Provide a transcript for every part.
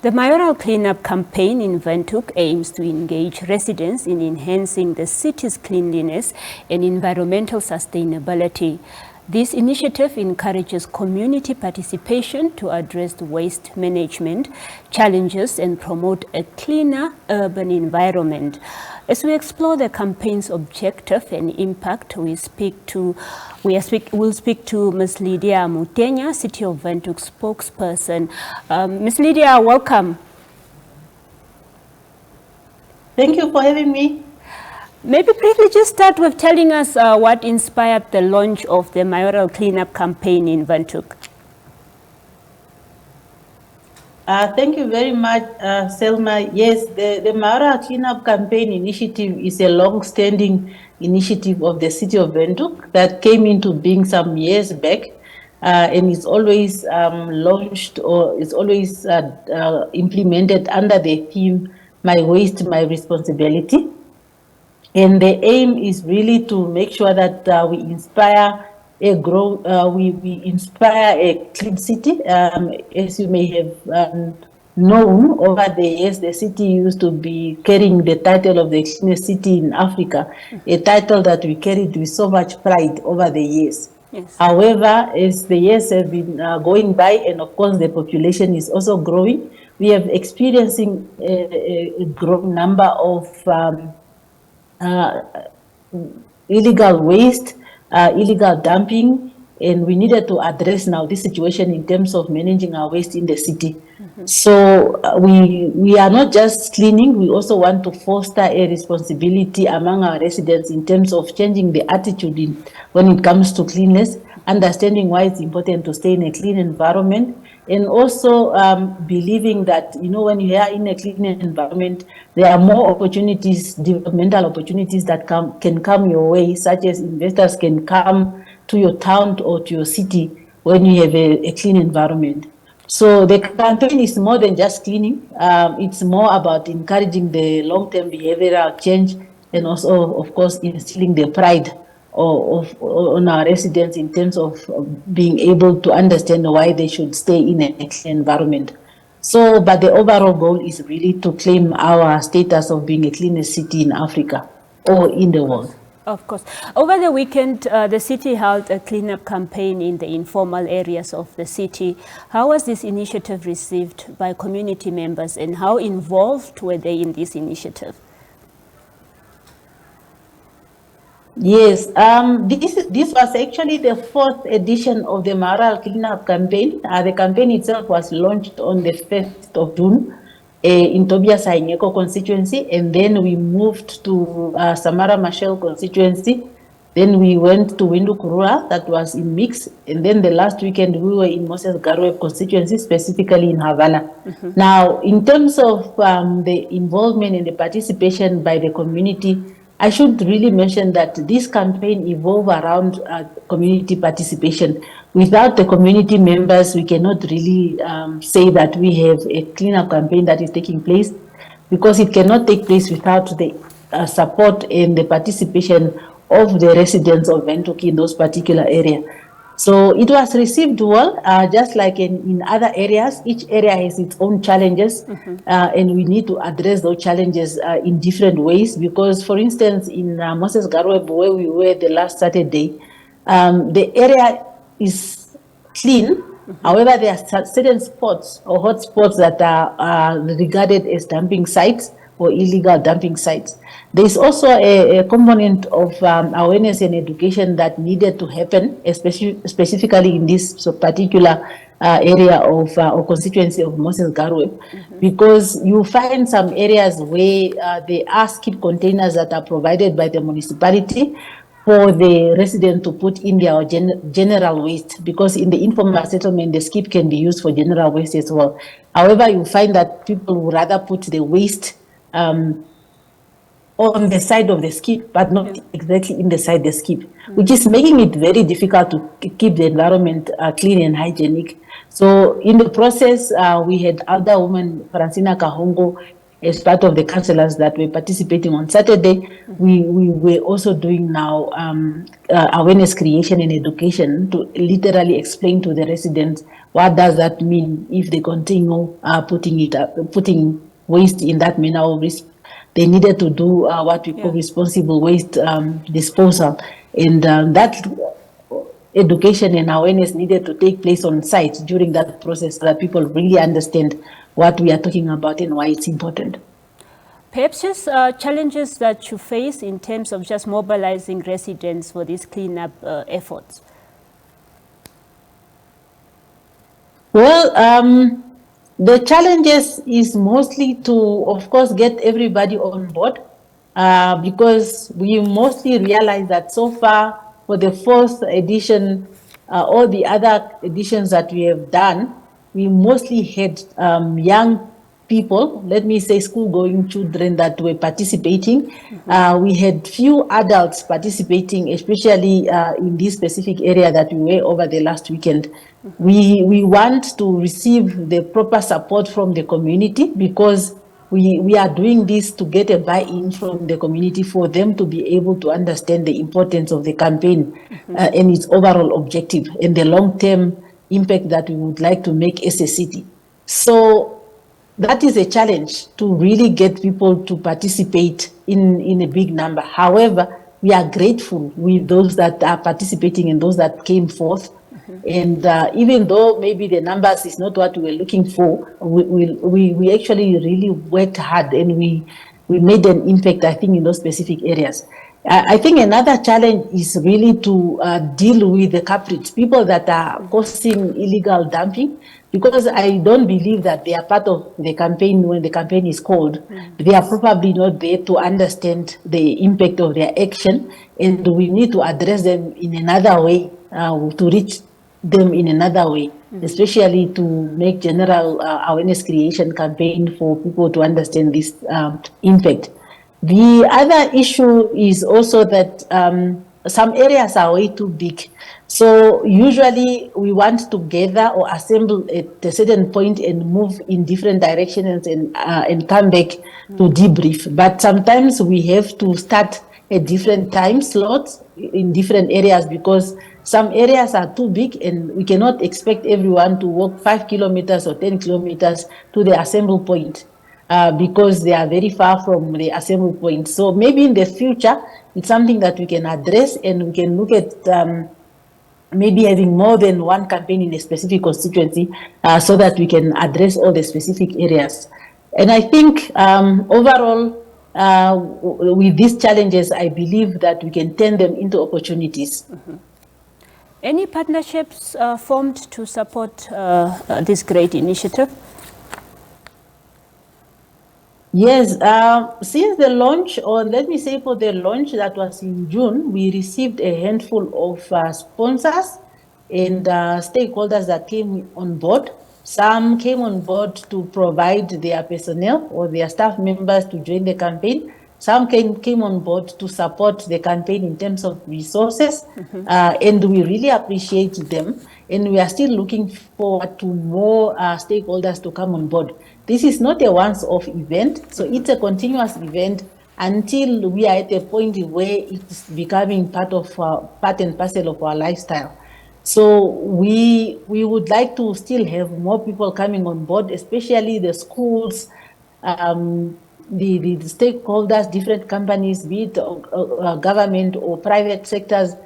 The Mayoral Clean-Up Campaign in Windhoek aims to engage residents in enhancing the city's cleanliness and environmental sustainability. This initiative encourages community participation to address waste management challenges and promote a cleaner urban environment. As we explore the campaign's objective and impact, we'll speak to Ms. Lydia Amutenya, City of Windhoek spokesperson. Ms. Lydia, welcome. Thank you for having me. Maybe briefly just start with telling us what inspired the launch of the Mayoral Clean-Up Campaign in Windhoek. Thank you very much, Selma. Yes, the Mayoral Clean-Up Campaign initiative is a long-standing initiative of the City of Windhoek that came into being some years back, and it's always launched or it's always implemented under the theme, My Waste, My Responsibility. And the aim is really to make sure that we inspire we inspire a clean city. As you may have known, over the years, the city used to be carrying the title of the cleanest city in Africa, a title that we carried with so much pride over the years. Yes. However, as the years have been going by, and of course the population is also growing, we have experiencing a growing number of illegal waste, illegal dumping, and we needed to address now this situation in terms of managing our waste in the city. So we are not just cleaning, we also want to foster a responsibility among our residents in terms of changing the attitude when it comes to cleanliness, understanding why it's important to stay in a clean environment, and also believing that, you know, when you are in a clean environment, there are more opportunities, developmental opportunities that can come your way, such as investors can come to your town or to your city when you have a clean environment. So the campaign is more than just cleaning. It's more about encouraging the long-term behavioral change and also, of course, instilling the pride on our residents in terms of being able to understand why they should stay in a clean environment. So, but the overall goal is really to claim our status of being a cleanest city in Africa or in the world. Of course. Over the weekend, the city held a cleanup campaign in the informal areas of the city. How was this initiative received by community members, and how involved were they in this initiative? Yes, this was actually the 4th edition of the Mayoral Clean-Up Campaign. The campaign itself was launched on the 1st of June in Tobias Haineko constituency, and then we moved to Samara Machel constituency. Then we went to Windhoek Rural, that was in Mix, and then the last weekend we were in Moses Garowe constituency, specifically in Havana. Now, in terms of the involvement and the participation by the community, I should really mention that this campaign evolved around community participation. Without the community members, we cannot really say that we have a cleanup campaign that is taking place, because it cannot take place without the support and the participation of the residents of Windhoek in those particular areas. So it was received well, just like in other areas. Each area has its own challenges, and we need to address those challenges in different ways. Because, for instance, in Moses Garowe, where we were the last Saturday, the area is clean. However, there are certain spots or hot spots that are regarded as dumping sites or illegal dumping sites. There is also a component of awareness and education that needed to happen, especially specifically in this particular area of or constituency of Moses Garowe, because you find some areas where there are skip containers that are provided by the municipality for the resident to put in their general waste, because in the informal settlement, the skip can be used for general waste as well. However, you find that people would rather put the waste on the side of the skip, but not exactly inside the skip, which is making it very difficult to keep the environment clean and hygienic. So in the process, we had other women, Francina Kahongo, as part of the councillors that were participating on Saturday, we were also doing now awareness creation and education to literally explain to the residents what does that mean if they continue putting waste in that manner of risk. They needed to do what we call responsible waste disposal, and that education and awareness needed to take place on site during that process so that people really understand what we are talking about and why it's important. Perhaps just challenges that you face in terms of just mobilizing residents for these cleanup efforts. Well, the challenges is mostly to, of course, get everybody on board because we mostly realize that so far for the fourth edition, all the other editions that we have done, we mostly had young people, let me say school-going children that were participating. We had few adults participating, especially in this specific area that we were over the last weekend. We want to receive the proper support from the community because we are doing this to get a buy-in from the community for them to be able to understand the importance of the campaign and its overall objective and the long-term impact that we would like to make as a city. So that is a challenge to really get people to participate in a big number. However, we are grateful with those that are participating and those that came forth. And even though maybe the numbers is not what we were looking for, we actually really worked hard and we made an impact, I think, in those specific areas. I think another challenge is really to deal with the culprits, people that are causing illegal dumping, because I don't believe that they are part of the campaign when the campaign is called. They are probably not there to understand the impact of their action, and we need to address them in another way, to reach them in another way, especially to make general awareness creation campaign for people to understand this impact. The other issue is also that some areas are way too big. So usually we want to gather or assemble at a certain point and move in different directions and come back to debrief. But sometimes we have to start at different time slots in different areas because some areas are too big and we cannot expect everyone to walk 5 kilometers or 10 kilometers to the assembly point. Because they are very far from the assembly point. So maybe in the future, it's something that we can address and we can look at maybe having more than one campaign in a specific constituency so that we can address all the specific areas. And I think overall, with these challenges, I believe that we can turn them into opportunities. Any partnerships formed to support this great initiative? Yes, since the launch, or let me say for the launch that was in June, we received a handful of sponsors and stakeholders that came on board. Some came on board to provide their personnel or their staff members to join the campaign. Some came on board to support the campaign in terms of resources, and we really appreciate them. And we are still looking forward to more stakeholders to come on board. This is not a once-off event, so it's a continuous event until we are at a point where it's becoming part and parcel of our lifestyle. So we would like to still have more people coming on board, especially the schools, the stakeholders, different companies, be it government or private sectors.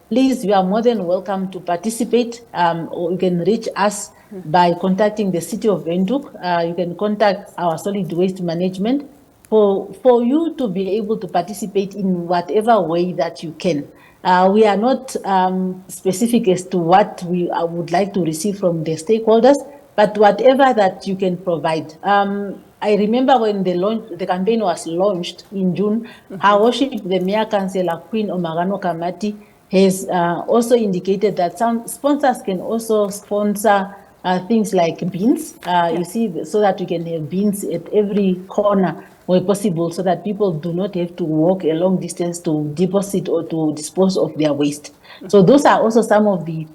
Please, you are more than welcome to participate, or you can reach us by contacting the City of Windhoek. You can contact our solid waste management for you to be able to participate in whatever way that you can. We are not specific as to what we would like to receive from the stakeholders, but whatever that you can provide. I remember when the campaign was launched in June, Her Worship the Mayor Councillor Queen Omagano Kamati has also indicated that some sponsors can also sponsor things like bins, you see, so that we can have bins at every corner where possible, so that people do not have to walk a long distance to deposit or to dispose of their waste. So those are also some of the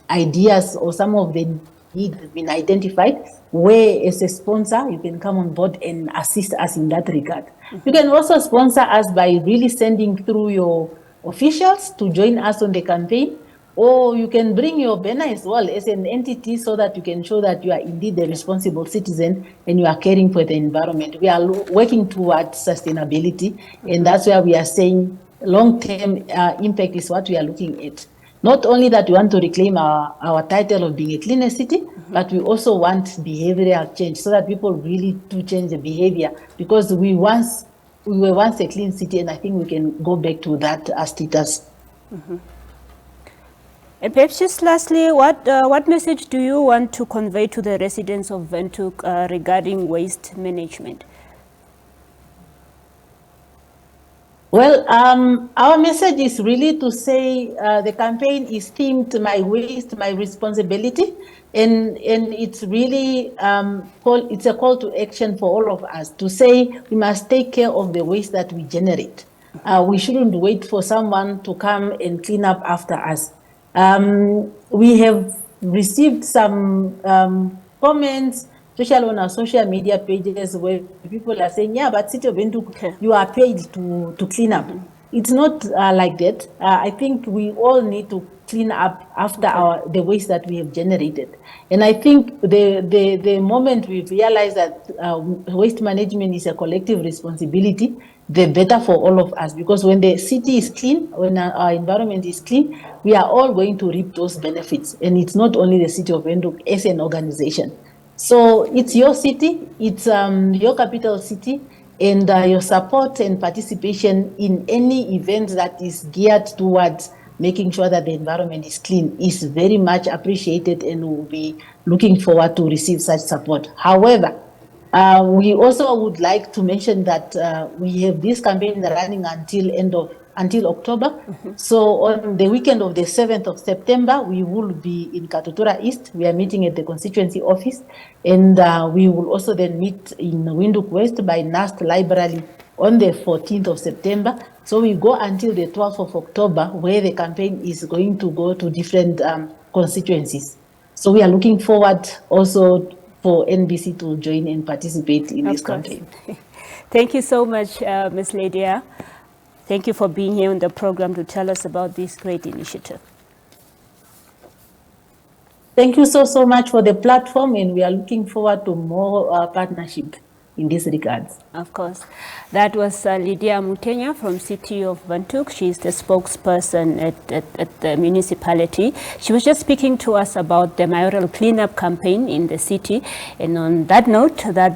ideas or some of the need has been identified, where as a sponsor, you can come on board and assist us in that regard. You can also sponsor us by really sending through your officials to join us on the campaign, or you can bring your banner as well as an entity so that you can show that you are indeed a responsible citizen and you are caring for the environment. We are working towards sustainability, and that's where we are saying long-term impact is what we are looking at. Not only that we want to reclaim our title of being a cleaner city, but we also want behavioral change so that people really do change the behavior, because we were once a clean city, and I think we can go back to that status. And perhaps just lastly, what message do you want to convey to the residents of Windhoek regarding waste management? Well, our message is really to say the campaign is themed "My Waste, My Responsibility," and it's really it's a call to action for all of us to say we must take care of the waste that we generate. We shouldn't wait for someone to come and clean up after us. We have received some comments, especially on our social media pages, where people are saying, yeah, but City of Windhoek, you are paid to clean up. It's not like that. I think we all need to clean up after the waste that we have generated. And I think the moment we realize that waste management is a collective responsibility, the better for all of us. Because when the city is clean, when our environment is clean, we are all going to reap those benefits. And it's not only the City of Windhoek as an organization. So it's your city, it's your capital city, and your support and participation in any event that is geared towards making sure that the environment is clean is very much appreciated, and we'll be looking forward to receive such support. However, we also would like to mention that we have this campaign running until October. So on the weekend of the 7th of September, we will be in Katutura East. We are meeting at the constituency office, and we will also then meet in Windhoek West by NAST Library on the 14th of September. So we go until the 12th of October, where the campaign is going to go to different constituencies. So we are looking forward also for NBC to join and participate in this campaign. Thank you so much, Ms. Lydia. Thank you for being here on the program to tell us about this great initiative. Thank you so much for the platform, and we are looking forward to more partnership in this regard. Of course. That was Lydia Amutenya from City of Windhoek. She's the spokesperson at the municipality. She was just speaking to us about the Mayoral Clean-Up Campaign in the city. And on that note, that